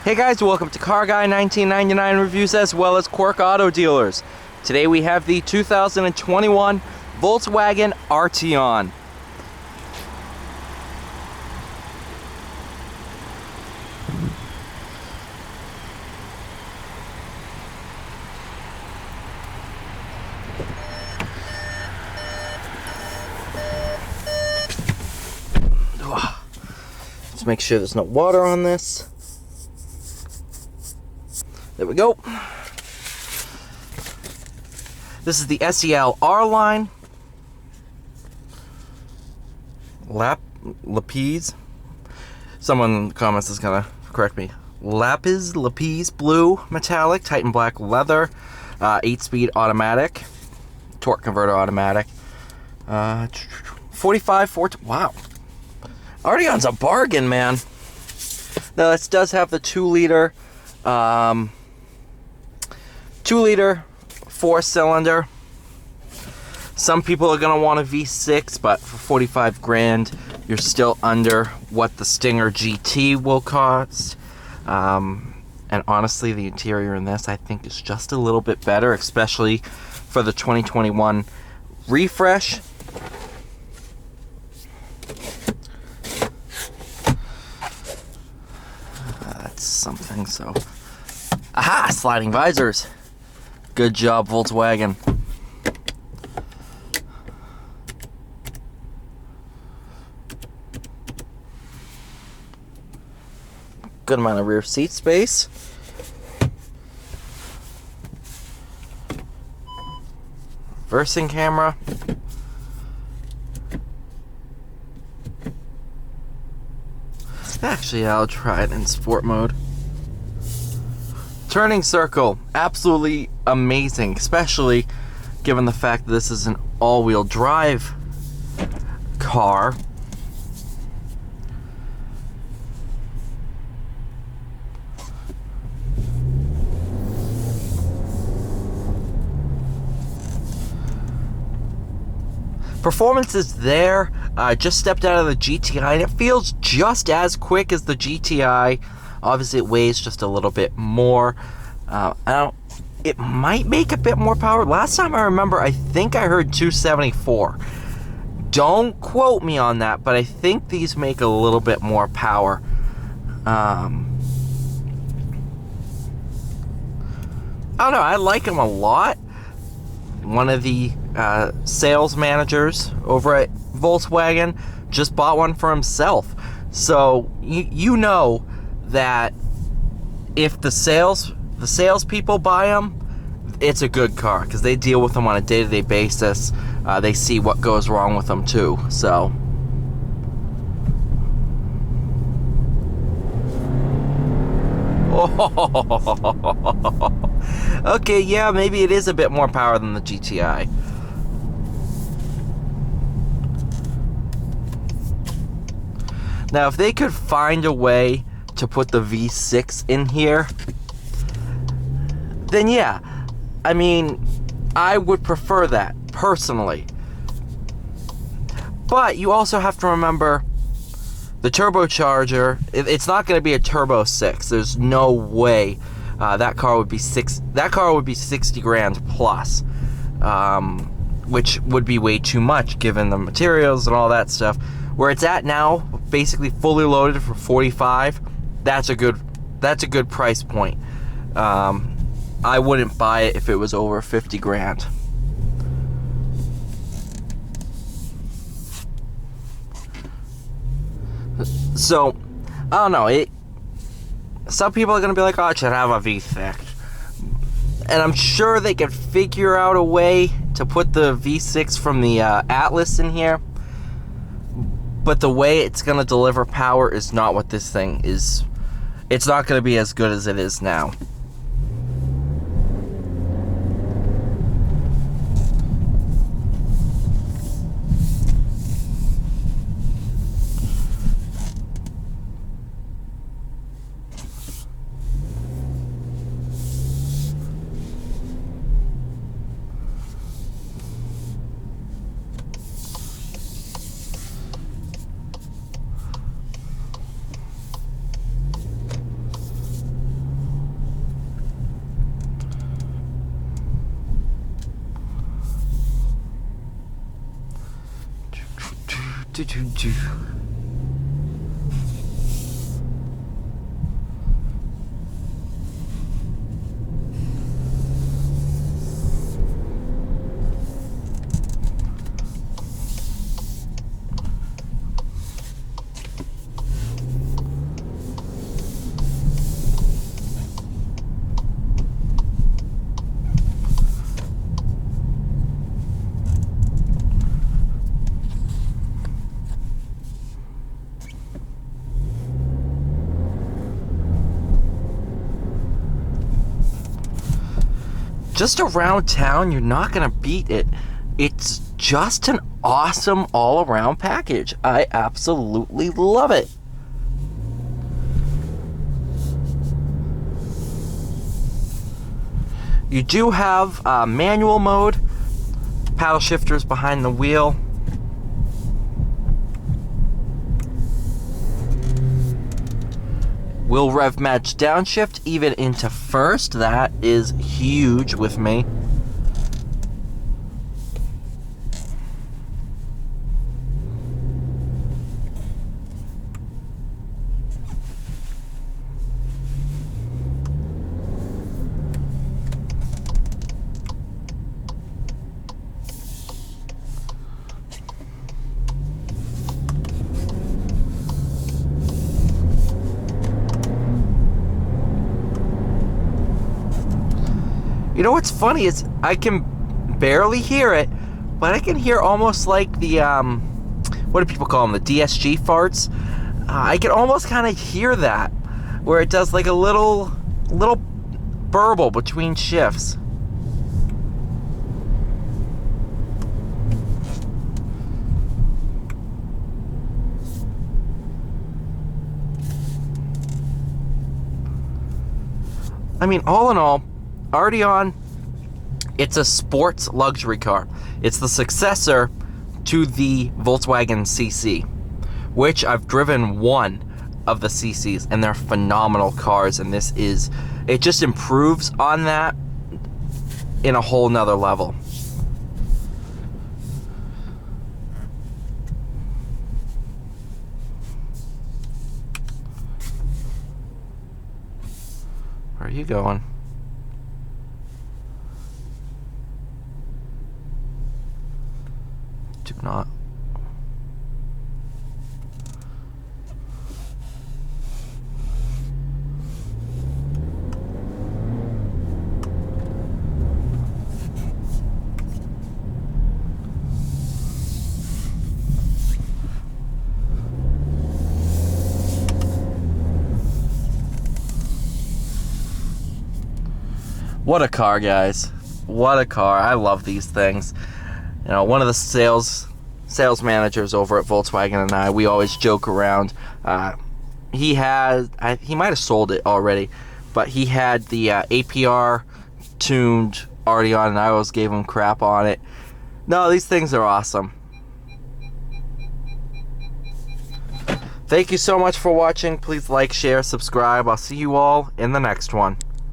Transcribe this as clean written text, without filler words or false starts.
Hey guys, welcome to Car Guy 1999 Reviews as well as Quirk Auto Dealers. Today we have the 2021 Volkswagen Arteon. Let's make sure there's no water on this. There we go. This is the SEL R line. Lapis. Someone in the comments is gonna correct me. Lapis blue metallic, Titan black leather, 8-speed automatic, torque converter automatic. 45 wow. Arteon's a bargain, man. Now this does have the 2-liter 4-cylinder. Some people are gonna want a V6, but for 45 grand, you're still under what the Stinger GT will cost. And honestly, the interior in this, I think, is just a little bit better, especially for the 2021 refresh. That's something, so. Aha! Sliding visors. Good job, Volkswagen. Good amount of rear seat space. Reversing camera. Actually, I'll try it in sport mode. Turning circle, absolutely amazing, especially given the fact that this is an all-wheel drive car. Performance is there. Just stepped out of the GTI and it feels just as quick as the GTI. Obviously it weighs just a little bit more. It might make a bit more power. Last time I remember, I think I heard 274. Don't quote me on that, but I think these make a little bit more power. I don't know, I like them a lot. One of the sales managers over at Volkswagen just bought one for himself. So you know that if the salespeople buy them, it's a good car because they deal with them on a day-to-day basis. They see what goes wrong with them too. So. Okay, yeah, maybe it is a bit more power than the GTI. Now, if they could find a way to put the V6 in here, then yeah, I mean, I would prefer that, personally. But you also have to remember, the turbocharger, it's not going to be a turbo 6. There's no way that car would be 60 grand plus, which would be way too much given the materials and all that stuff. Where it's at now, basically fully loaded for 45, that's a good price point. I wouldn't buy it if it was over 50 grand. So, I don't know, some people are going to be like, oh, it should have a V6. And I'm sure they could figure out a way to put the V6 from the Atlas in here. But the way it's going to deliver power is not what this thing is. It's not going to be as good as it is now. Just around town, you're not gonna beat it. It's just an awesome all-around package. I absolutely love it. You do have manual mode, paddle shifters behind the wheel. Will rev match downshift even into first. That is huge with me. You know what's funny is I can barely hear it, but I can hear almost like the, what do people call them, the DSG farts? I can almost kind of hear that, where it does like a little burble between shifts. I mean, all in all, Arteon, it's a sports luxury car. It's the successor to the Volkswagen CC, which I've driven one of the CCs, and they're phenomenal cars, and it just improves on that in a whole nother level. Where are you going? Do not. What a car, guys. What a car. I love these things. You know, one of the sales managers over at Volkswagen and I, we always joke around. He might have sold it already, but he had the APR tuned Arteon, and I always gave him crap on it. No, these things are awesome. Thank you so much for watching. Please like, share, subscribe. I'll see you all in the next one.